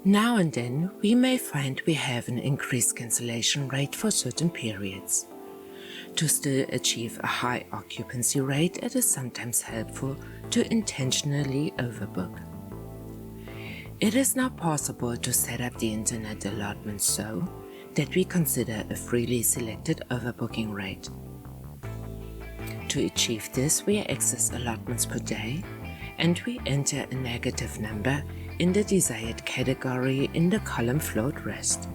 Now and then, we may find we have an increased cancellation rate for certain periods. To still achieve a high occupancy rate, it is sometimes helpful to intentionally overbook. It is now possible to set up the internet allotment so that we consider a freely selected overbooking rate. To achieve this, we access allotments per day and we enter a negative number in the desired category in the column float rest.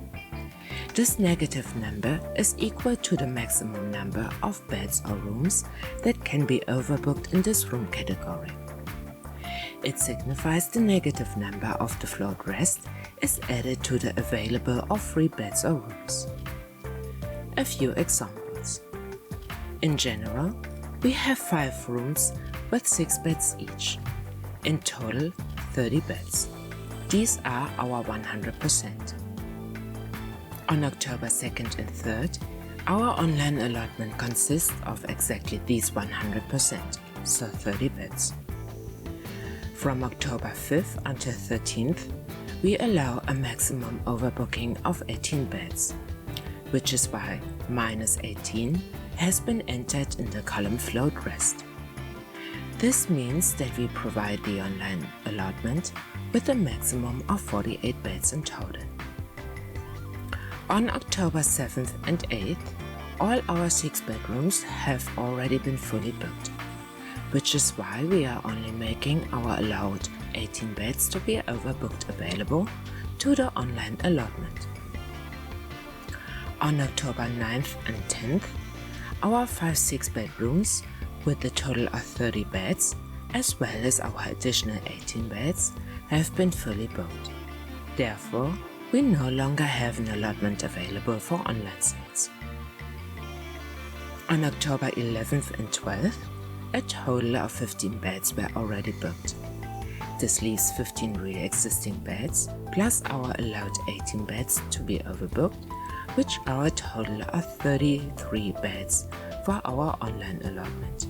This negative number is equal to the maximum number of beds or rooms that can be overbooked in this room category. It signifies the negative number of the float rest is added to the available or free beds or rooms. A few examples. In general, we have 5 rooms with 6 beds each. In total, 30 beds. These are our 100%. On October 2nd and 3rd, our online allotment consists of exactly these 100%, so 30 beds. From October 5th until 13th, we allow a maximum overbooking of 18 beds, which is why -18 has been entered in the column float rest. This means that we provide the online allotment with a maximum of 48 beds in total. On October 7th and 8th, all our 6 bedrooms have already been fully booked, which is why we are only making our allowed 18 beds to be overbooked available to the online allotment. On October 9th and 10th, our 5 6-bedrooms with a total of 30 beds, as well as our additional 18 beds, have been fully booked. Therefore, we no longer have an allotment available for online sales. On October 11th and 12th, a total of 15 beds were already booked. This leaves 15 real existing beds, plus our allowed 18 beds to be overbooked, which are a total of 33 beds for our online allotment.